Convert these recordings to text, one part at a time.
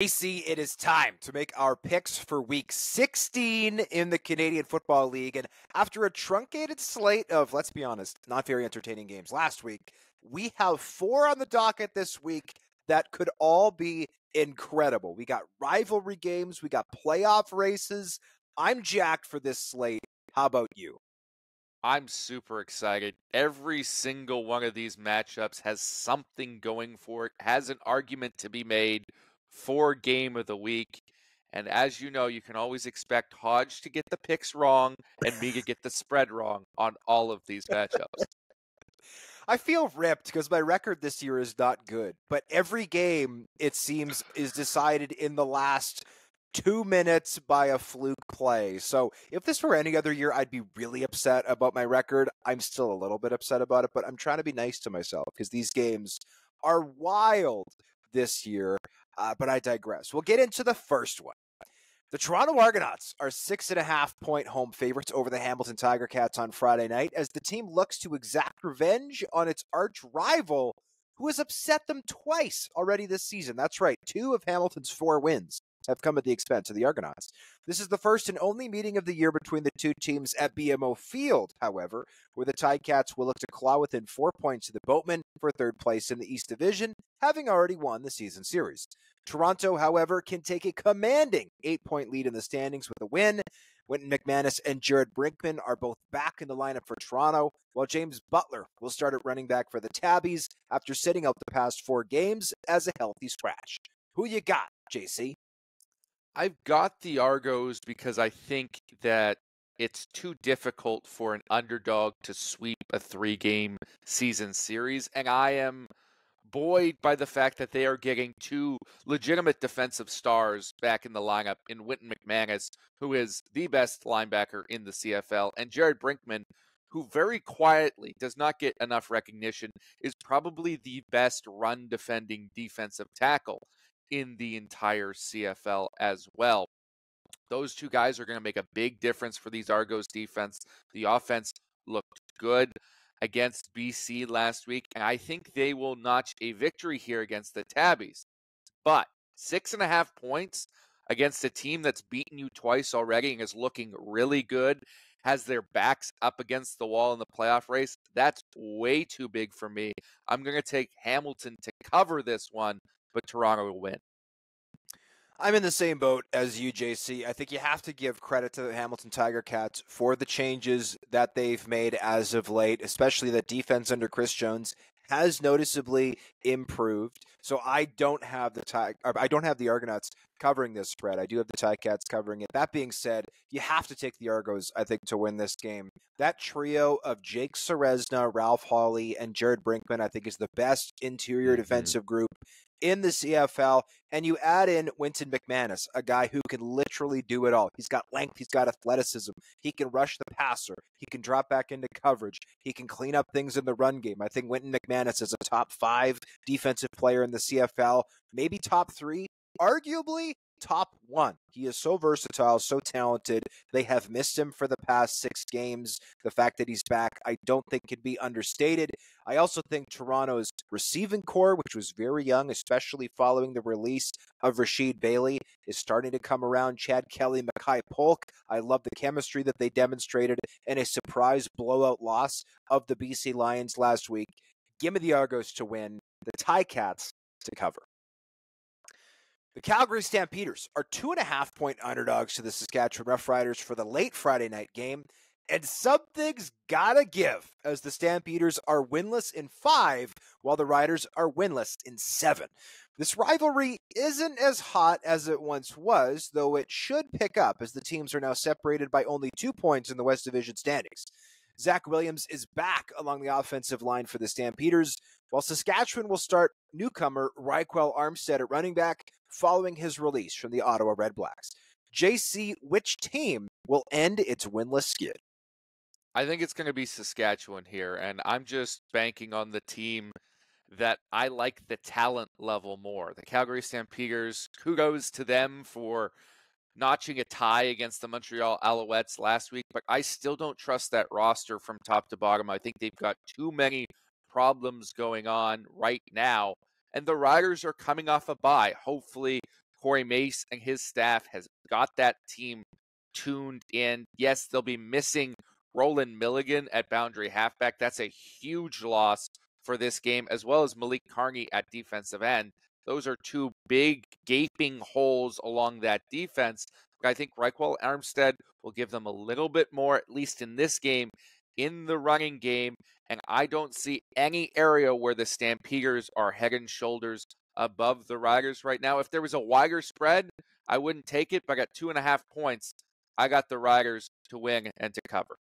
AC, it is time to make our picks for Week 16 in the Canadian Football League. And after a truncated slate of, let's be honest, not very entertaining games last week, we have 4 on the docket this week that could all be incredible. We got rivalry games, we got playoff races. I'm jacked for this slate. How about you? I'm super excited. Every single one of these matchups has something going for it, has an argument to be made for game of the week. And as you know, you can always expect Hodge to get the picks wrong and me to get the spread wrong on all of these matchups. I feel ripped because my record this year is not good, but every game, it seems, is decided in the last 2 minutes by a fluke play. So if this were any other year, I'd be really upset about my record. I'm still a little bit upset about it, but I'm trying to be nice to myself because these games are wild this year. But I digress. We'll get into the first one. The Toronto Argonauts are 6.5-point home favorites over the Hamilton Tiger Cats on Friday night as the team looks to exact revenge on its arch rival, who has upset them twice already this season. That's right, 2 of Hamilton's 4 wins have come at the expense of the Argonauts. This is the first and only meeting of the year between the two teams at BMO Field, however, where the Ticats will look to claw within 4 points of the Boatmen for third place in the East Division, having already won the season series. Toronto, however, can take a commanding 8-point lead in the standings with a win. Wynton McManus and Jared Brinkman are both back in the lineup for Toronto, while James Butler will start at running back for the Tabbies after sitting out the past 4 games as a healthy scratch. Who you got, JC? I've got the Argos because I think that it's too difficult for an underdog to sweep a 3-game season series, and I am buoyed by the fact that they are getting 2 legitimate defensive stars back in the lineup in Wynton McManus, who is the best linebacker in the CFL, and Jared Brinkman, who very quietly does not get enough recognition, is probably the best run-defending defensive tackle in the entire CFL as well. Those 2 guys are going to make a big difference for these Argos defense. The offense looked good against BC last week, and I think they will notch a victory here against the Tabbies. But 6.5 points against a team that's beaten you twice already and is looking really good, has their backs up against the wall in the playoff race, that's way too big for me. I'm going to take Hamilton to cover this one, but Toronto will win. I'm in the same boat as you, JC. I think you have to give credit to the Hamilton Tiger Cats for the changes that they've made as of late, especially that defense under Chris Jones has noticeably improved. So I don't have the Argonauts covering this spread. I do have the Ticats covering it. That being said, you have to take the Argos, I think, to win this game. That trio of Jake Serezna, Ralph Hawley, and Jared Brinkman, I think, is the best interior defensive group in the CFL, and you add in Wynton McManus, a guy who can literally do it all. He's got length, he's got athleticism, he can rush the passer, he can drop back into coverage, he can clean up things in the run game. I think Wynton McManus is a top 5 defensive player in the CFL, maybe top 3, arguably top 1. He is so versatile, so talented. They have missed him for the past 6 games. The fact that he's back, I don't think can be understated. I also think Toronto's receiving core, which was very young, especially following the release of Rashid Bailey, is starting to come around. Chad Kelly, Mackay Polk, I love the chemistry that they demonstrated in a surprise blowout loss of the BC Lions last week. Give me the Argos to win, the Ticats to cover. The Calgary Stampeders are 2.5-point underdogs to the Saskatchewan Roughriders for the late Friday night game, and something's gotta give as the Stampeders are winless in 5, while the Riders are winless in 7. This rivalry isn't as hot as it once was, though it should pick up as the teams are now separated by only 2 points in the West Division standings. Zach Williams is back along the offensive line for the Stampeders, while Saskatchewan will start newcomer Raquel Armstead at running back following his release from the Ottawa Redblacks. JC, which team will end its winless skid? I think it's going to be Saskatchewan here, and I'm just banking on the team that I like the talent level more. The Calgary Stampeders, kudos to them for notching a tie against the Montreal Alouettes last week, but I still don't trust that roster from top to bottom. I think they've got too many problems going on right now, and the Riders are coming off a bye. Hopefully, Corey Mace and his staff has got that team tuned in. Yes, they'll be missing Roland Milligan at boundary halfback. That's a huge loss for this game, as well as Malik Carney at defensive end. Those are two big gaping holes along that defense. I think Reichwell Armstead will give them a little bit more, at least in this game, in the running game. And I don't see any area where the Stampeders are head and shoulders above the Riders right now. If there was a wider spread, I wouldn't take it, but I got 2.5 points. I got the Riders to win and to cover.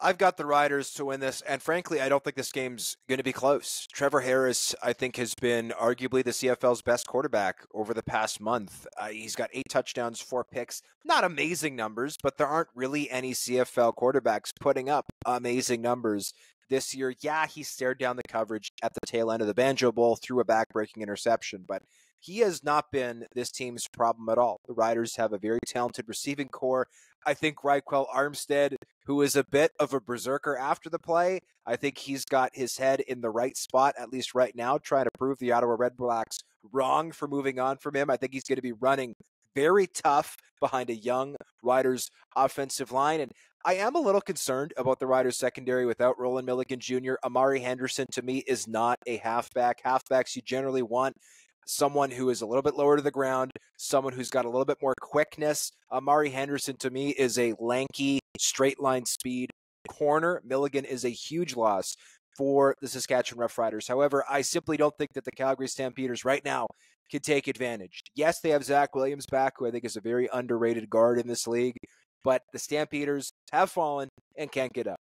I've got the Riders to win this, and frankly, I don't think this game's going to be close. Trevor Harris, I think, has been arguably the CFL's best quarterback over the past month. He's got 8 touchdowns, 4 picks. Not amazing numbers, but there aren't really any CFL quarterbacks putting up amazing numbers this year. Yeah, he stared down the coverage at the tail end of the Banjo Bowl, threw a back-breaking interception, but he has not been this team's problem at all. The Riders have a very talented receiving core. I think Reichwell Armstead, who is a bit of a berserker after the play, I think he's got his head in the right spot, at least right now, trying to prove the Ottawa Redblacks wrong for moving on from him. I think he's going to be running very tough behind a young Riders offensive line. And I am a little concerned about the Riders secondary without Roland Milligan Jr. Amari Henderson, to me, is not a halfback. Halfbacks you generally want someone who is a little bit lower to the ground, someone who's got a little bit more quickness. Amari Henderson, to me, is a lanky, straight line speed corner. Milligan is a huge loss for the Saskatchewan Roughriders. However, I simply don't think that the Calgary Stampeders right now can take advantage. Yes, they have Zach Williams back, who I think is a very underrated guard in this league, but the Stampeders have fallen and can't get up.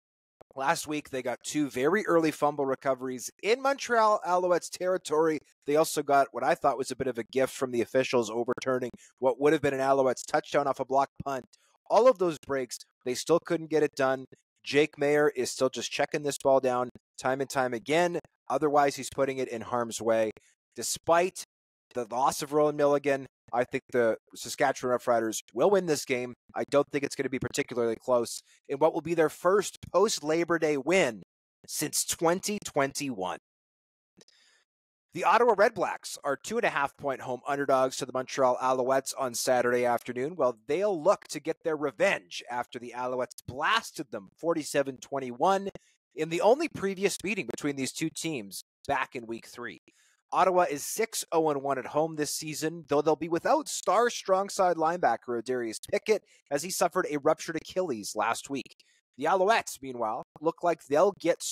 Last week, they got 2 very early fumble recoveries in Montreal Alouettes territory. They also got what I thought was a bit of a gift from the officials, overturning what would have been an Alouettes touchdown off a block punt. All of those breaks, they still couldn't get it done. Jake Mayer is still just checking this ball down time and time again. Otherwise, he's putting it in harm's way. Despite the loss of Roland Milligan, I think the Saskatchewan Roughriders will win this game. I don't think it's going to be particularly close in what will be their first post-Labor Day win since 2021. The Ottawa Redblacks are 2.5-point home underdogs to the Montreal Alouettes on Saturday afternoon. Well, they'll look to get their revenge after the Alouettes blasted them 47-21 in the only previous meeting between these two teams back in Week 3. Ottawa is 6-0-1 at home this season, though they'll be without star strong side linebacker Darius Pickett, as he suffered a ruptured Achilles last week. The Alouettes, meanwhile, look like they'll get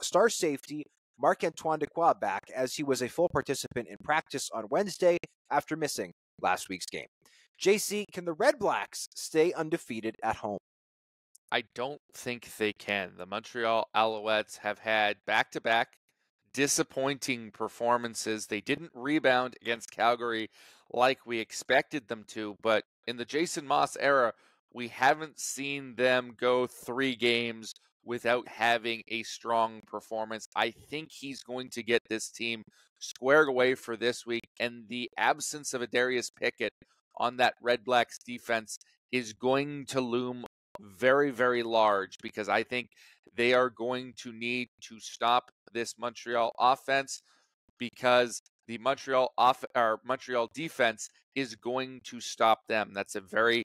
star safety Marc-Antoine Dequoy back, as he was a full participant in practice on Wednesday after missing last week's game. JC, can the Redblacks stay undefeated at home? I don't think they can. The Montreal Alouettes have had back-to-back disappointing performances. They didn't rebound against Calgary like we expected them to, but in the Jason Moss era, we haven't seen them go 3 games without having a strong performance. I think he's going to get this team squared away for this week, and the absence of a Darius Pickett on that Redblacks defense is going to loom very, very large, because I think they are going to need to stop this Montreal offense, because the Montreal defense is going to stop them. That's a very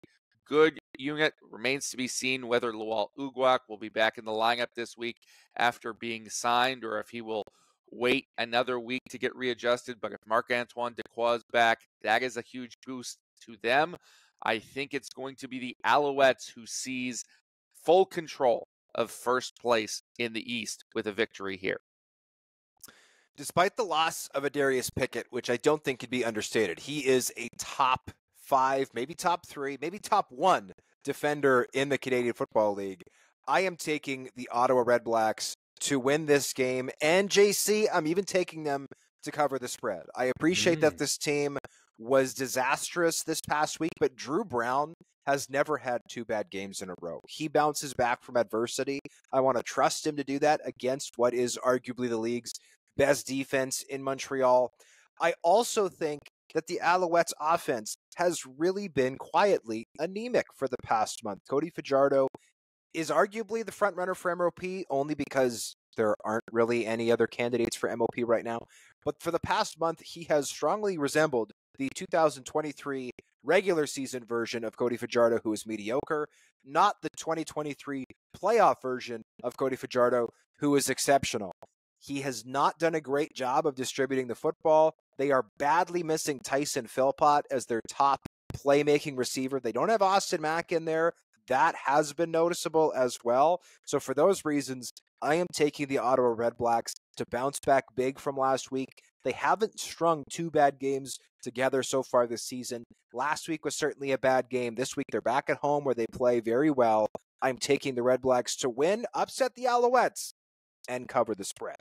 good unit. Remains to be seen whether Lowell Uguak will be back in the lineup this week after being signed, or if he will wait another week to get readjusted. But if Marc-Antoine Dequoy's back, that is a huge boost to them. I think it's going to be the Alouettes who seize full control of first place in the East with a victory here. Despite the loss of a Darius Pickett, which I don't think can be understated, he is a top 5, maybe top 3, maybe top 1 defender in the Canadian Football League. I am taking the Ottawa Redblacks to win this game, and JC, I'm even taking them to cover the spread. I appreciate that this team was disastrous this past week, but Drew Brown has never had 2 bad games in a row. He bounces back from adversity. I want to trust him to do that against what is arguably the league's best defense in Montreal. I also think that the Alouettes offense has really been quietly anemic for the past month. Cody Fajardo is arguably the front runner for MOP, only because there aren't really any other candidates for MOP right now. But for the past month, he has strongly resembled the 2023 regular season version of Cody Fajardo, who is mediocre, not the 2023 playoff version of Cody Fajardo, who is exceptional. He has not done a great job of distributing the football. They are badly missing Tyson Philpott as their top playmaking receiver. They don't have Austin Mack in there. That has been noticeable as well. So for those reasons, I am taking the Ottawa Redblacks to bounce back big from last week. They haven't strung two bad games together so far this season. Last week was certainly a bad game. This week they're back at home where they play very well. I'm taking the Redblacks to win, upset the Alouettes, and cover the spread.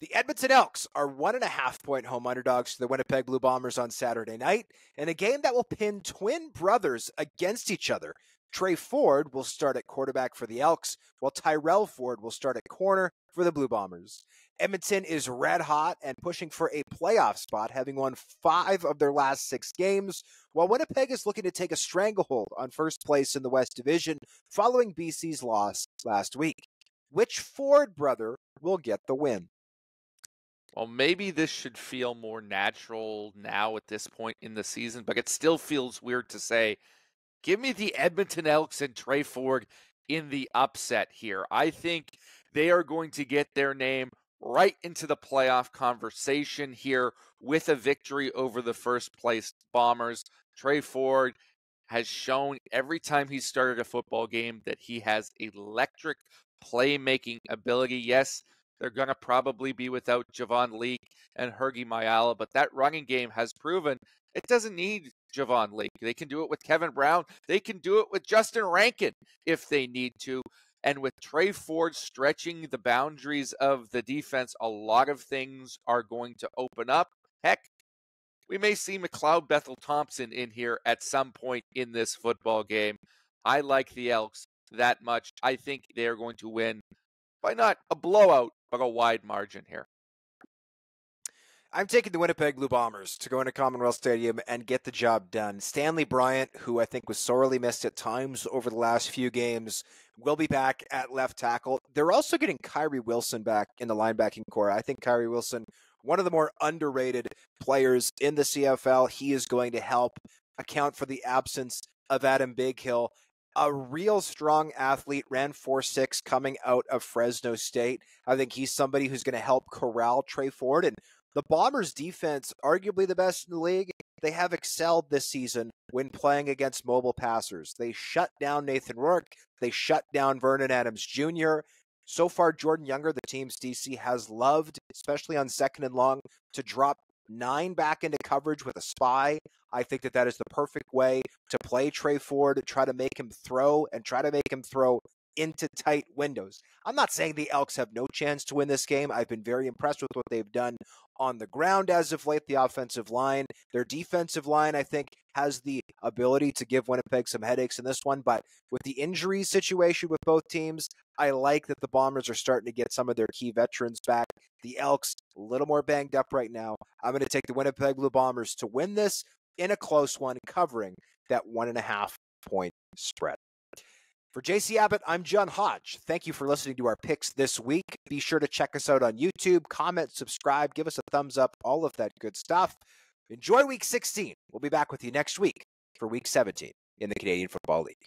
The Edmonton Elks are 1.5-point home underdogs to the Winnipeg Blue Bombers on Saturday night in a game that will pin twin brothers against each other. Trey Ford will start at quarterback for the Elks, while Tyrell Ford will start at corner for the Blue Bombers. Edmonton is red hot and pushing for a playoff spot, having won 5 of their last 6 games, while Winnipeg is looking to take a stranglehold on first place in the West Division following BC's loss last week. Which Ford brother will get the win? Well, maybe this should feel more natural now at this point in the season, but it still feels weird to say, give me the Edmonton Elks and Trey Ford in the upset here. I think they are going to get their name right into the playoff conversation here with a victory over the first place Bombers. Trey Ford has shown every time he started a football game that he has electric playmaking ability. Yes, they're going to probably be without Javon Leake and Hergy Mayala, but that running game has proven it doesn't need Javon Leake. They can do it with Kevin Brown. They can do it with Justin Rankin if they need to. And with Trey Ford stretching the boundaries of the defense, a lot of things are going to open up. Heck, we may see McLeod Bethel Thompson in here at some point in this football game. I like the Elks that much. I think they are going to win by not a blowout, but a wide margin here. I'm taking the Winnipeg Blue Bombers to go into Commonwealth Stadium and get the job done. Stanley Bryant, who I think was sorely missed at times over the last few games, will be back at left tackle. They're also getting Kyrie Wilson back in the linebacking core. I think Kyrie Wilson, one of the more underrated players in the CFL, he is going to help account for the absence of Adam Bighill. A real strong athlete, ran 4.6 coming out of Fresno State. I think he's somebody who's going to help corral Trey Ford. And the Bombers' defense, arguably the best in the league, they have excelled this season when playing against mobile passers. They shut down Nathan Rourke. They shut down Vernon Adams Jr. So far, Jordan Younger, the team's DC, has loved, especially on second and long, to drop 9 back into coverage with a spy. I think that is the perfect way to play Trey Ford, try to make him throw and try to make him throw into tight windows. I'm not saying the Elks have no chance to win this game. I've been very impressed with what they've done on the ground as of late, the offensive line. Their defensive line, I think, has the ability to give Winnipeg some headaches in this one, but with the injury situation with both teams, I like that the Bombers are starting to get some of their key veterans back. The Elks, a little more banged up right now. I'm going to take the Winnipeg Blue Bombers to win this in a close one, covering that 1.5-point spread. For JC Abbott, I'm John Hodge. Thank you for listening to our picks this week. Be sure to check us out on YouTube, comment, subscribe, give us a thumbs up, all of that good stuff. Enjoy Week 16. We'll be back with you next week for Week 17 in the Canadian Football League.